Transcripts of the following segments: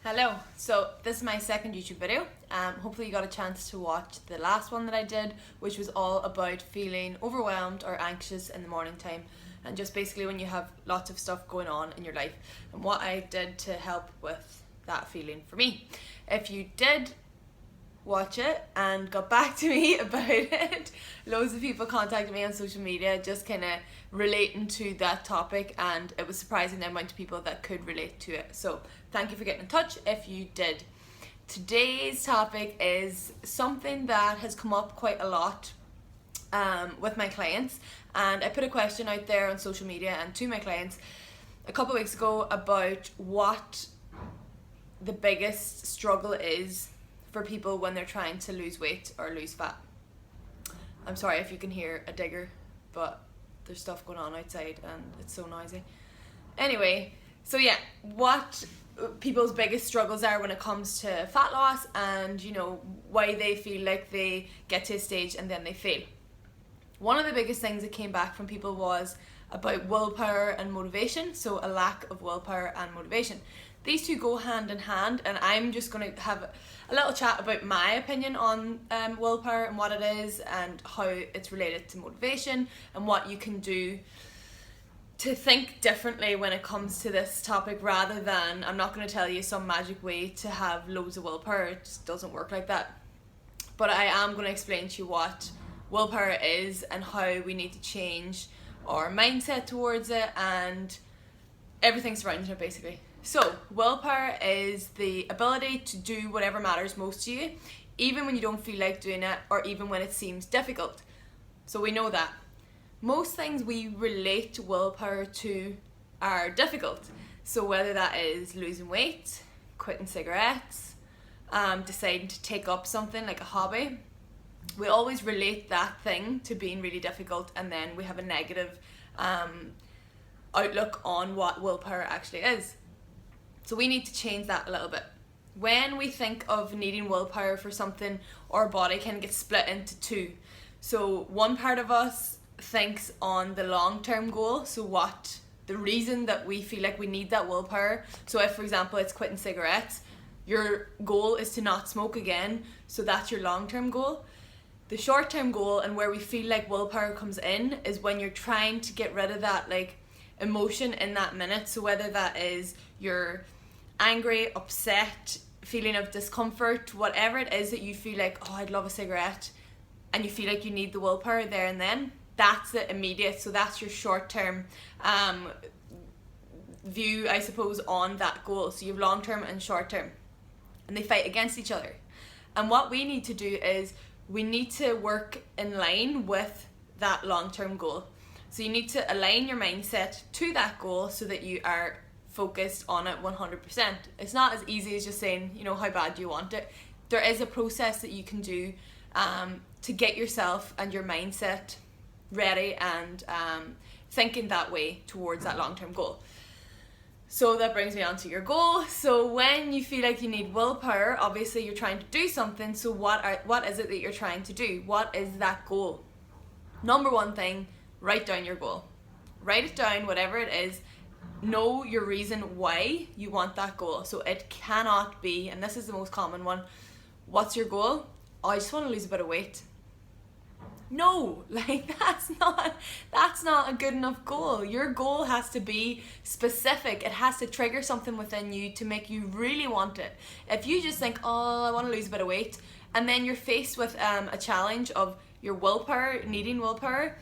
Hello, so this is my second YouTube video. Hopefully you got a chance to watch the last one that I did, which was all about feeling overwhelmed or anxious in the morning time, and just basically when you have lots of stuff going on in your life and what I did to help with that feeling for me. If you did watch it and got back to me about it, loads of people contacted me on social media just kind of relating to that topic, and it was surprising the amount of people that could relate to it. So thank you for getting in touch if you did. Today's topic is something that has come up quite a lot with my clients, and I put a question out there on social media and to my clients a couple of weeks ago about what the biggest struggle is for people when they're trying to lose weight or lose fat. I'm sorry if you can hear a digger, but there's stuff going on outside and it's so noisy. Anyway, so yeah, what people's biggest struggles are when it comes to fat loss, and why they feel like they get to a stage and then they fail. One of the biggest things that came back from people was about willpower and motivation, so a lack of willpower and motivation. These two go hand in hand, and I'm just going to have a little chat about my opinion on willpower and what it is and how it's related to motivation and what you can do to think differently when it comes to this topic, rather than, I'm not going to tell you some magic way to have loads of willpower. It just doesn't work like that. But I am going to explain to you what willpower is and how we need to change our mindset towards it and everything surrounding it, basically. So, willpower is the ability to do whatever matters most to you, even when you don't feel like doing it or even when it seems difficult. So we know that most things we relate to willpower to are difficult. So whether that is losing weight, quitting cigarettes, deciding to take up something like a hobby, we always relate that thing to being really difficult, and then we have a negative outlook on what willpower actually is. So we need to change that a little bit. When we think of needing willpower for something, our body can get split into two. So one part of us thinks on the long-term goal, so what the reason that we feel like we need that willpower. So if, for example, it's quitting cigarettes, your goal is to not smoke again, so that's your long-term goal. The short-term goal, and where we feel like willpower comes in, is when you're trying to get rid of that emotion in that minute. So whether that is you're angry, upset, feeling of discomfort, whatever it is that you feel like, oh, I'd love a cigarette, and you feel like you need the willpower there and then, that's the immediate. So that's your short-term view, I suppose, on that goal. So you have long-term and short-term, and they fight against each other. And what we need to do is we need to work in line with that long-term goal. So you need to align your mindset to that goal so that you are focused on it 100%. It's not as easy as just saying, how bad do you want it. There is a process that you can do to get yourself and your mindset ready and thinking that way towards that long-term goal. So that brings me on to your goal. So when you feel like you need willpower, obviously you're trying to do something. So what is it that you're trying to do? What is that goal? Number one thing, write down your goal. Write it down, whatever it is. Know your reason why you want that goal. So it cannot be, and this is the most common one, what's your goal? Oh, I just want to lose a bit of weight. No, that's not a good enough goal. Your goal has to be specific. It has to trigger something within you to make you really want it. If you just think, oh, I want to lose a bit of weight, and then you're faced with a challenge of your willpower, needing willpower,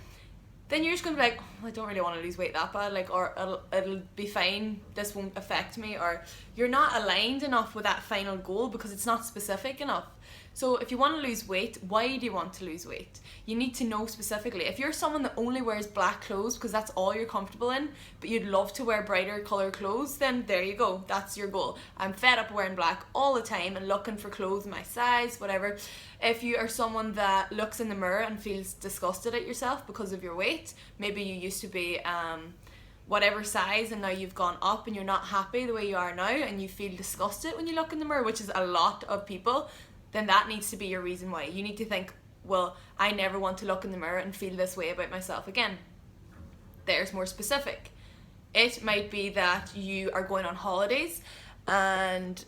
then you're just going to be like, oh, I don't really want to lose weight that bad, or it'll be fine, this won't affect me, or you're not aligned enough with that final goal because it's not specific enough. So if you want to lose weight, why do you want to lose weight? You need to know specifically. If you're someone that only wears black clothes because that's all you're comfortable in, but you'd love to wear brighter color clothes, then there you go, that's your goal. I'm fed up wearing black all the time and looking for clothes my size, whatever. If you are someone that looks in the mirror and feels disgusted at yourself because of your weight, maybe you used to be whatever size and now you've gone up and you're not happy the way you are now and you feel disgusted when you look in the mirror, which is a lot of people, then that needs to be your reason why. You need to think, well, I never want to look in the mirror and feel this way about myself again. There's more specific. It might be that you are going on holidays and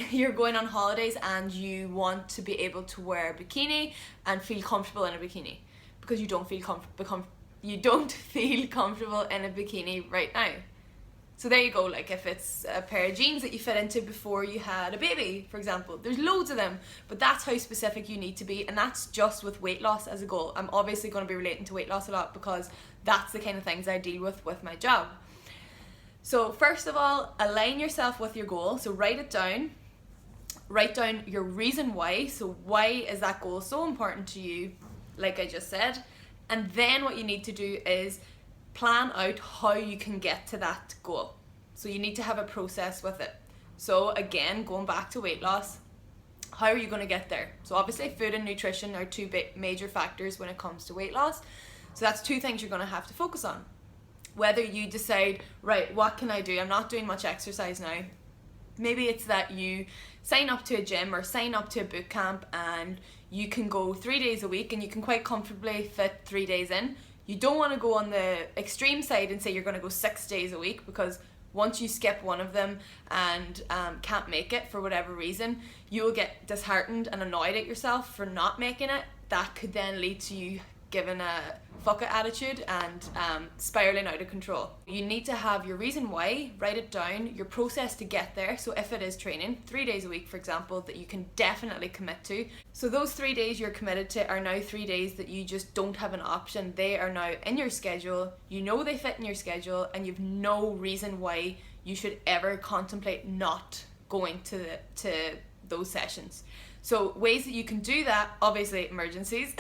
you're going on holidays and you want to be able to wear a bikini and feel comfortable in a bikini, because you don't feel comfortable in a bikini right now. So there you go. Like if it's a pair of jeans that you fit into before you had a baby, for example, there's loads of them, but that's how specific you need to be, and that's just with weight loss as a goal. I'm obviously going to be relating to weight loss a lot because that's the kind of things I deal with my job. So first of all, align yourself with your goal. So write down your reason why. So why is that goal so important to you, like I just said? And then what you need to do is plan out how you can get to that goal. So you need to have a process with it. So again, going back to weight loss, how are you going to get there? So obviously food and nutrition are two major factors when it comes to weight loss. So that's two things you're going to have to focus on. Whether you decide, right, what can I do? I'm not doing much exercise now. Maybe it's that you sign up to a gym or sign up to a boot camp and you can go 3 days a week and you can quite comfortably fit 3 days in. You don't want to go on the extreme side and say you're going to go 6 days a week, because once you skip one of them and can't make it for whatever reason, you'll get disheartened and annoyed at yourself for not making it. That could then lead to you giving a fuck it attitude and spiraling out of control. You need to have your reason why, write it down, your process to get there. So if it is training 3 days a week, for example, that you can definitely commit to. So those 3 days you're committed to are now 3 days that you just don't have an option. They are now in your schedule. You know they fit in your schedule, and you've no reason why you should ever contemplate not going to those sessions. So ways that you can do that, obviously emergencies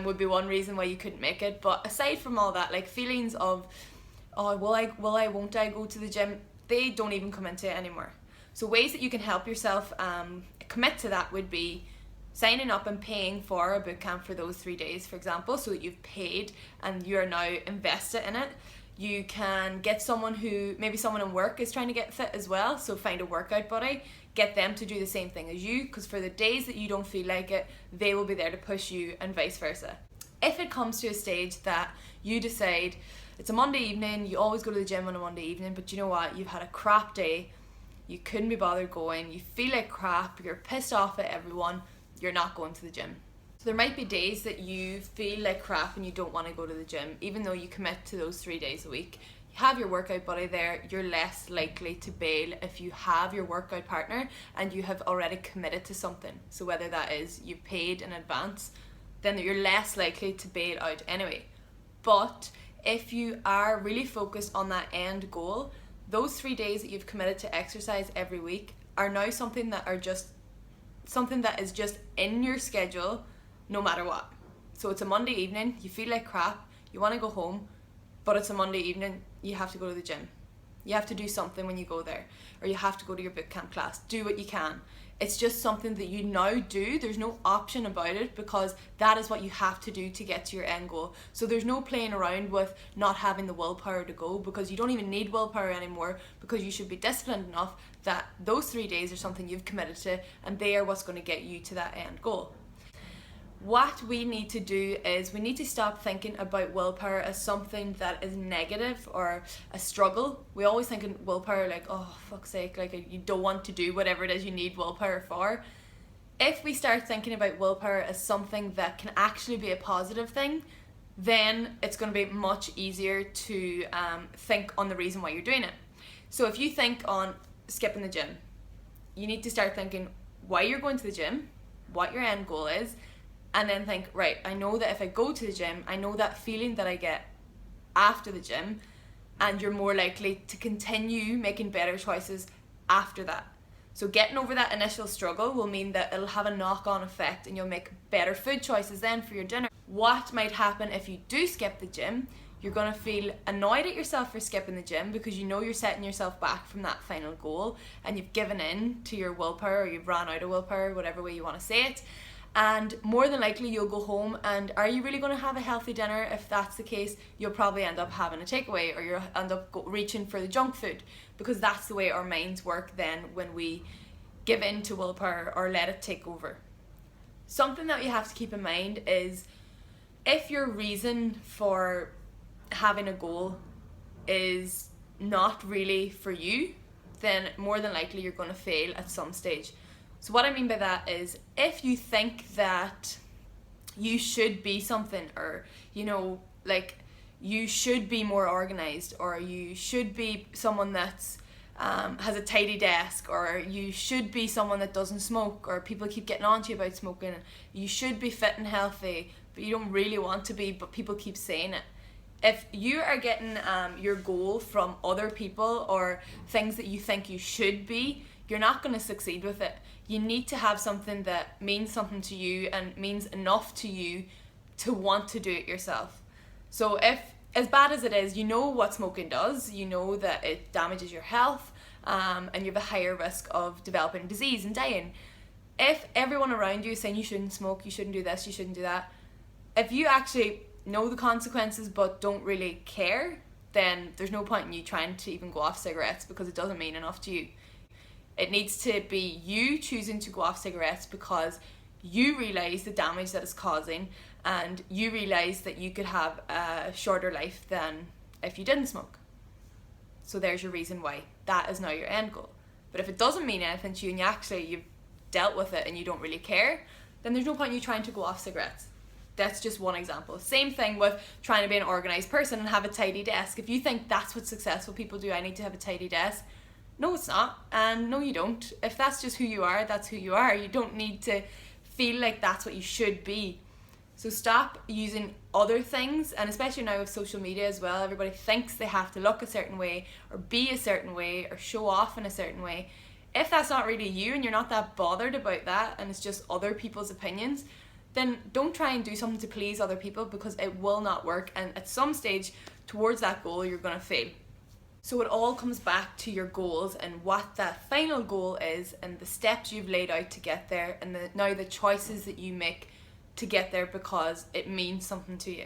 would be one reason why you couldn't make it. But aside from all that, like feelings of, oh, won't I go to the gym? They don't even come into it anymore. So ways that you can help yourself commit to that would be signing up and paying for a boot camp for those 3 days, for example, so that you've paid and you're now invested in it. You can get someone maybe someone in work is trying to get fit as well, so find a workout buddy, get them to do the same thing as you, because for the days that you don't feel like it, they will be there to push you, and vice versa. If it comes to a stage that you decide it's a Monday evening, you always go to the gym on a Monday evening, but you know what, you've had a crap day, you couldn't be bothered going, you feel like crap, you're pissed off at everyone, you're not going to the gym. There might be days that you feel like crap and you don't want to go to the gym, even though you commit to those 3 days a week. You have your workout buddy there, you're less likely to bail if you have your workout partner and you have already committed to something. So whether that is you've paid in advance, then you're less likely to bail out anyway. But if you are really focused on that end goal, those 3 days that you've committed to exercise every week are now something that is just in your schedule, no matter what. So it's a Monday evening, you feel like crap, you want to go home, but it's a Monday evening, you have to go to the gym. You have to do something when you go there, or you have to go to your bootcamp class. Do what you can. It's just something that you now do. There's no option about it, because that is what you have to do to get to your end goal. So there's no playing around with not having the willpower to go, because you don't even need willpower anymore, because you should be disciplined enough that those 3 days are something you've committed to, and they are what's going to get you to that end goal. What we need to do is we need to stop thinking about willpower as something that is negative or a struggle. We always think in willpower like, oh, fuck's sake, like you don't want to do whatever it is you need willpower for. If we start thinking about willpower as something that can actually be a positive thing, then it's going to be much easier to think on the reason why you're doing it. So if you think on skipping the gym, you need to start thinking why you're going to the gym, what your end goal is, and then think, right, I know that if I go to the gym, I know that feeling that I get after the gym, and you're more likely to continue making better choices after that. So getting over that initial struggle will mean that it'll have a knock-on effect and you'll make better food choices then for your dinner. What might happen if you do skip the gym? You're going to feel annoyed at yourself for skipping the gym, because you know you're setting yourself back from that final goal and you've given in to your willpower, or you've ran out of willpower, whatever way you want to say it. And more than likely you'll go home, and are you really going to have a healthy dinner? If that's the case, you'll probably end up having a takeaway, or you'll end up reaching for the junk food, because that's the way our minds work then when we give in to willpower or let it take over. Something that you have to keep in mind is, if your reason for having a goal is not really for you, then more than likely you're going to fail at some stage. So what I mean by that is, if you think that you should be something, or like you should be more organized, or you should be someone that's has a tidy desk, or you should be someone that doesn't smoke, or people keep getting on to you about smoking, you should be fit and healthy but you don't really want to be, but people keep saying it. If you are getting your goal from other people or things that you think you should be, you're not going to succeed with it. You need to have something that means something to you and means enough to you to want to do it yourself. So if, as bad as it is, you know what smoking does, you know that it damages your health, and you have a higher risk of developing disease and dying. If everyone around you is saying you shouldn't smoke, you shouldn't do this, you shouldn't do that, if you actually know the consequences but don't really care, then there's no point in you trying to even go off cigarettes, because it doesn't mean enough to you. It needs to be you choosing to go off cigarettes because you realise the damage that it's causing, and you realise that you could have a shorter life than if you didn't smoke. So there's your reason why. That is now your end goal. But if it doesn't mean anything to you and you've dealt with it and you don't really care, then there's no point in you trying to go off cigarettes. That's just one example. Same thing with trying to be an organised person and have a tidy desk. If you think that's what successful people do, I need to have a tidy desk. No, it's not. And no, you don't. If that's just who you are, that's who you are. You don't need to feel like that's what you should be. So stop using other things, and especially now with social media as well, everybody thinks they have to look a certain way or be a certain way or show off in a certain way. If that's not really you and you're not that bothered about that and it's just other people's opinions, then don't try and do something to please other people, because it will not work, and at some stage towards that goal you're going to fail. So it all comes back to your goals and what that final goal is, and the steps you've laid out to get there, and now the choices that you make to get there because it means something to you.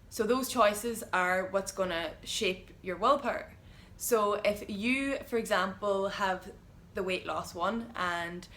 So those choices are what's going to shape your willpower. So if you, for example, have the weight loss one, and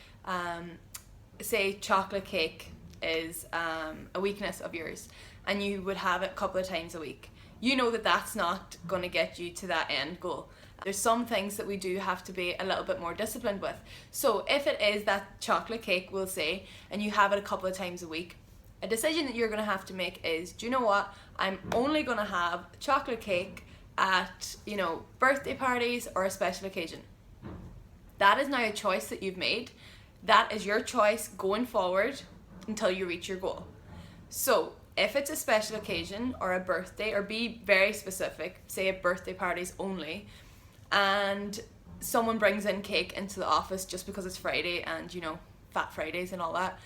say chocolate cake is a weakness of yours, and you would have it a couple of times a week, you know that that's not going to get you to that end goal. There's some things that we do have to be a little bit more disciplined with. So if it is that chocolate cake, we'll say, and you have it a couple of times a week, a decision that you're going to have to make is, do you know what, I'm only going to have chocolate cake at, birthday parties or a special occasion. That is now a choice that you've made. That is your choice going forward until you reach your goal. So if it's a special occasion or a birthday, or be very specific, say at birthday parties only, and someone brings in cake into the office just because it's Friday and Fat Fridays and all that,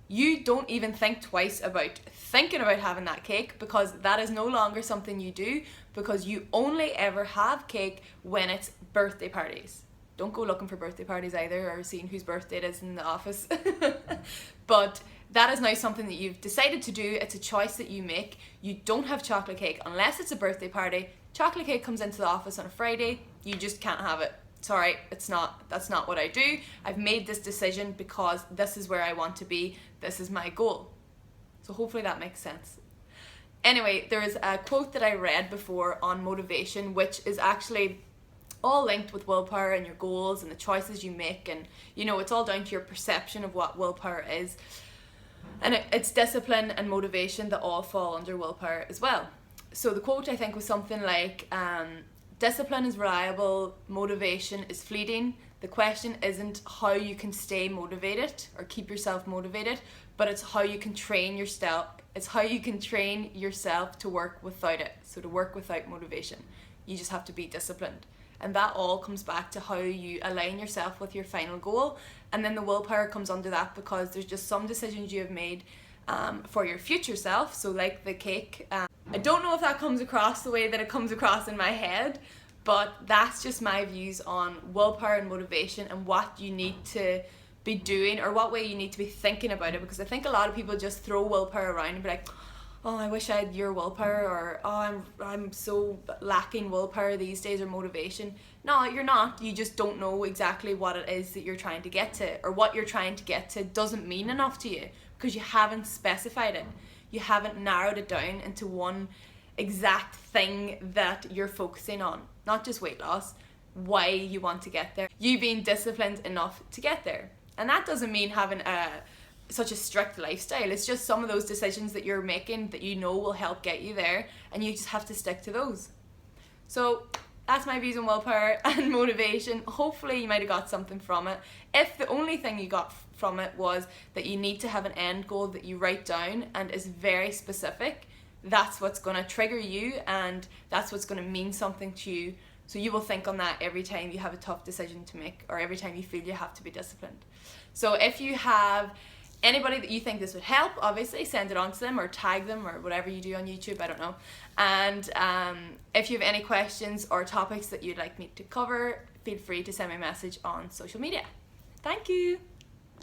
you don't even think twice about thinking about having that cake, because that is no longer something you do, because you only ever have cake when it's birthday parties. Don't go looking for birthday parties either, or seeing whose birthday it is in the office. But that is now something that you've decided to do. It's a choice that you make. You don't have chocolate cake unless it's a birthday party. Chocolate cake comes into the office on a Friday, you just can't have it. Sorry, that's not what I do. I've made this decision because this is where I want to be. This is my goal. So hopefully that makes sense. Anyway, there is a quote that I read before on motivation, which is actually all linked with willpower and your goals and the choices you make, and it's all down to your perception of what willpower is. And it's discipline and motivation that all fall under willpower as well. So the quote, I think, was something like, discipline is reliable, motivation is fleeting. The question isn't how you can stay motivated or keep yourself motivated, but it's how you can train yourself. It's how you can train yourself to work without it. So to work without motivation, you just have to be disciplined. And that all comes back to how you align yourself with your final goal. And then the willpower comes under that, because there's just some decisions you have made for your future self. So like the cake, I don't know if that comes across the way that it comes across in my head, but that's just my views on willpower and motivation, and what you need to be doing, or what way you need to be thinking about it. Because I think a lot of people just throw willpower around and be like, oh, I wish I had your willpower, or oh, I'm so lacking willpower these days, or motivation. No, you're not. You just don't know exactly what it is that you're trying to get to, or what you're trying to get to doesn't mean enough to you because you haven't specified it. You haven't narrowed it down into one exact thing that you're focusing on. Not just weight loss, why you want to get there. You being disciplined enough to get there. And that doesn't mean having such a strict lifestyle. It's just some of those decisions that you're making that you know will help get you there, and you just have to stick to those. So that's my views on willpower and motivation. Hopefully you might have got something from it. If the only thing you got from it was that you need to have an end goal that you write down and is very specific, that's what's going to trigger you, and that's what's going to mean something to you. So you will think on that every time you have a tough decision to make, or every time you feel you have to be disciplined. So if you have anybody that you think this would help, obviously send it on to them or tag them or whatever you do on YouTube, I don't know. And if you have any questions or topics that you'd like me to cover, feel free to send me a message on social media. Thank you.